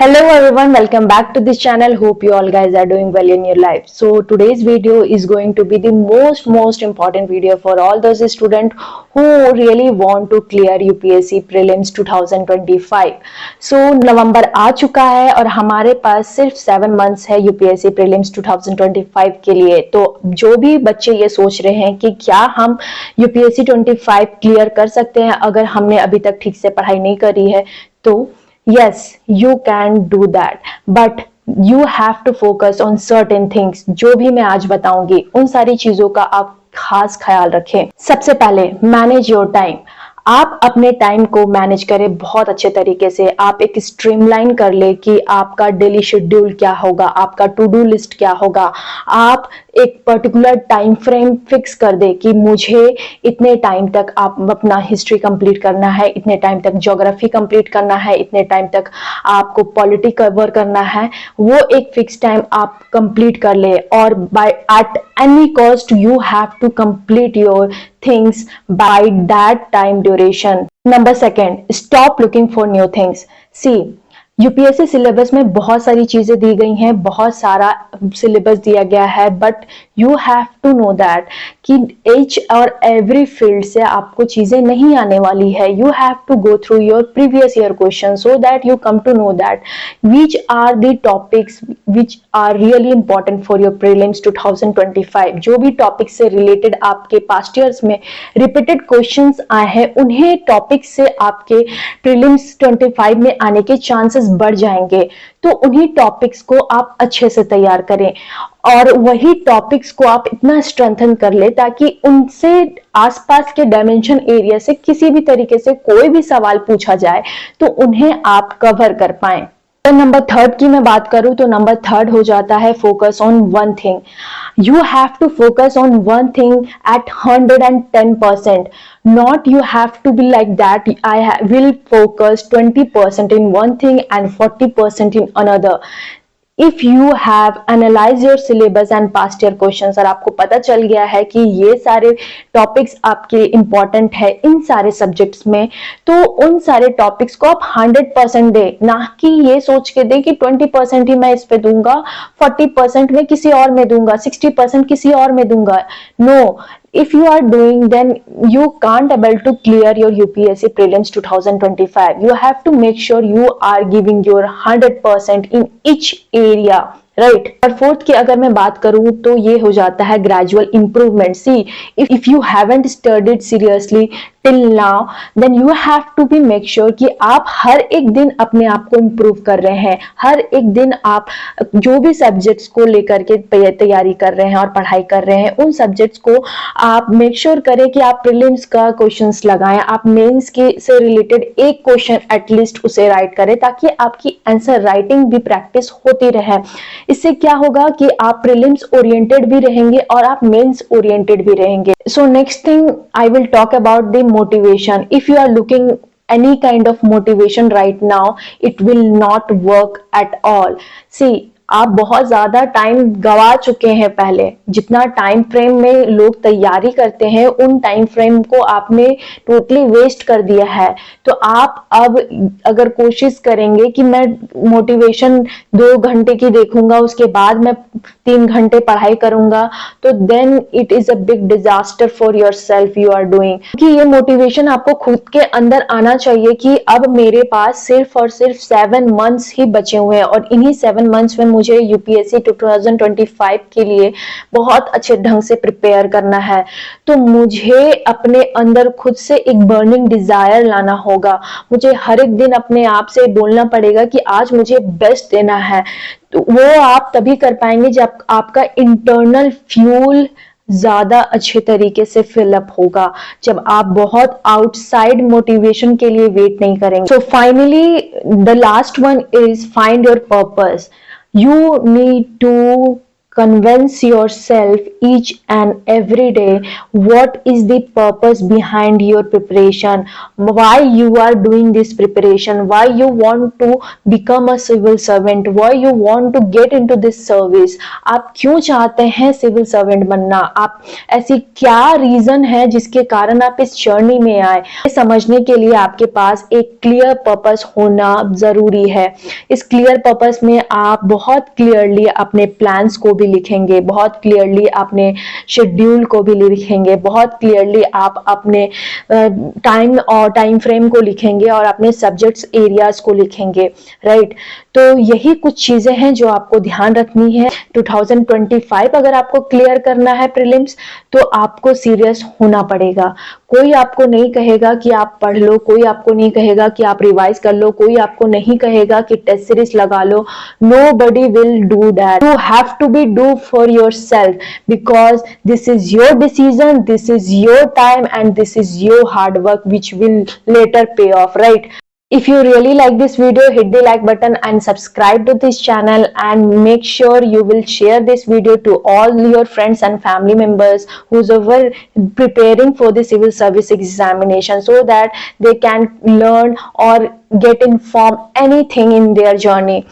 Hello everyone, welcome back to this channel. Hope you all guys are doing well in your life. So today's video is going to be the most important video for all those students who really want to clear UPSC prelims 2025. So नवंबर आ चुका है और हमारे पास सिर्फ 7 months है UPSC prelims 2025 के लिए। तो जो भी बच्चे ये सोच रहे हैं कि क्या हम UPSC 25 क्लियर कर सकते हैं अगर हमने अभी तक ठीक से पढ़ाई नहीं करी है, तो yes, you can do that, but you have to focus on certain things। जो भी मैं आज बताऊंगी उन सारी चीजों का आप खास ख्याल रखें। सबसे पहले मैनेज योर टाइम। आप अपने टाइम को मैनेज करें बहुत अच्छे तरीके से। आप एक स्ट्रीमलाइन कर ले कि आपका डेली शेड्यूल क्या होगा, आपका टू डू लिस्ट क्या होगा। आप एक पर्टिकुलर टाइम फ्रेम फिक्स कर दे कि मुझे इतने टाइम तक आप अपना हिस्ट्री कंप्लीट करना है, इतने टाइम तक ज्योग्राफी कंप्लीट करना है, इतने टाइम तक आपको पॉलिटी कवर करना है। वो एक फिक्स टाइम आप कंप्लीट कर ले और by at any cost you have to complete your things by that time duration. Number second, stop looking for new things. See, UPSC syllabus में बहुत सारी चीजें दी गई हैं, बहुत सारा सिलेबस दिया गया है, but you have to know that कि एच और एवरी फील्ड से आपको चीजें नहीं आने वाली है। You have to go through your previous year question so that you come to know that which are the topics which are really important for your prelims 2025। जो भी टॉपिक से रिलेटेड आपके पास्ट ईयर्स में repeated questions आए हैं, उन्हें topic से आपके प्रीलिम्स 25 में आने के चांसेस बढ़ जाएंगे। तो उन्हीं टॉपिक्स को आप अच्छे से तैयार करें और वही टॉपिक्स को आप इतना स्ट्रेंथन कर ले ताकि उनसे आसपास के डायमेंशन एरिया से किसी भी तरीके से कोई भी सवाल पूछा जाए तो उन्हें आप कवर कर पाएं। तो नंबर थर्ड की मैं बात करूं तो नंबर थर्ड हो जाता है focus on one thing. You have to focus on one thing at 110%। Not you have to be like that will focus 20% in one thing and 40% in another। If you have analyzed your syllabus and past year questions और आपको पता चल गया है कि ये सारे topics आपके इम्पोर्टेंट है इन सारे सब्जेक्ट्स में, तो उन सारे टॉपिक्स को आप 100% दे, ना कि ये सोच के दे कि 20% ही मैं इस पे दूंगा, 40% मैं किसी और में दूंगा, 60% किसी और में दूंगा। No, if you are doing, then you can't able to clear your UPSC prelims 2025। you have to make sure you are giving your 100% in each area, right. और फोर्थ की अगर मैं बात करूं तो ये हो जाता है gradual improvement. See, if you haven't studied seriously till now, then you have to be make sure कि आप हर एक दिन अपने आप को इम्प्रूव कर रहे हैं। हर एक दिन आप जो भी सब्जेक्ट्स को लेकर के तैयारी कर रहे हैं और पढ़ाई कर रहे हैं, उन सब्जेक्ट्स को आप मेक श्योर करें कि आप प्रीलिम्स का क्वेश्चंस लगाएं, आप मेंस के से रिलेटेड एक क्वेश्चन एटलीस्ट उसे राइट करें ताकि आपकी आंसर राइटिंग भी प्रैक्टिस होती रहे। इससे क्या होगा कि आप प्रीलिम्स ओरिएंटेड भी रहेंगे और आप मेंस ओरिएंटेड भी रहेंगे। So next thing I will talk about the motivation. If you are looking any kind of motivation right now, it will not work at all। See, आप बहुत ज्यादा टाइम गवा चुके हैं। पहले जितना टाइम फ्रेम में लोग तैयारी करते हैं उन टाइम फ्रेम को आपने टोटली वेस्ट कर दिया है। तो आप अब अगर कोशिश करेंगे कि मैं मोटिवेशन 2 घंटे की देखूंगा उसके बाद मैं 3 घंटे पढ़ाई करूंगा, तो then it is a big disaster for yourself you are doing. क्योंकि ये मोटिवेशन आपको खुद के अंदर आना चाहिए कि अब मेरे पास सिर्फ और सिर्फ 7 मंथ्स ही बचे हुए हैं और इन्हीं 7 मंथ्स में मुझे यूपीएससी 2025 के लिए बहुत अच्छे ढंग से प्रिपेयर करना है। तो मुझे अपने अंदर खुद से एक बर्निंग डिजायर लाना होगा। मुझे हर एक दिन अपने आप से बोलना पड़ेगा कि आज मुझे बेस्ट देना है। तो वो आप तभी कर पाएंगे जब आपका इंटरनल फ्यूल ज्यादा अच्छे तरीके से फिलअप होगा, जब आप बहुत आउटसाइड मोटिवेशन के लिए वेट नहीं करेंगे। So finally the last one is find your purpose. You need to convince yourself each and every day what is the purpose behind your preparation, why you are doing this preparation, why you want to become a civil servant, why you want to get into this service. आप क्यों चाहते हैं civil servant बनना, आप ऐसी क्या reason है जिसके कारण आप इस जर्नी में आए, समझने के लिए आपके पास एक क्लियर पर्पस होना जरूरी है। इस क्लियर पर्पस में आप बहुत क्लियरली अपने प्लान्स को भी लिखेंगे, बहुत क्लियरली अपने शेड्यूल को भी लिखेंगे, बहुत क्लियरली आप अपने टाइम फ्रेम को लिखेंगे और अपने सब्जेक्ट्स एरियाज को लिखेंगे, राइट। तो यही कुछ चीजें हैं जो आपको ध्यान रखनी है। 2025 अगर आपको क्लियर करना है प्रीलिम्स, तो आपको सीरियस होना पड़ेगा। कोई आपको नहीं कहेगा कि आप पढ़ लो, कोई आपको नहीं कहेगा कि आप रिवाइज कर लो, कोई आपको नहीं कहेगा कि टेस्ट सीरीज लगा लो। Nobody will do that. You have to be do for yourself, because this is your decision, this is your time, and this is your hard work which will later pay off, right? If you really like this video, hit the like button and subscribe to this channel, and make sure you will share this video to all your friends and family members who's over preparing for the civil service examination, so that they can learn or get informed anything in their journey.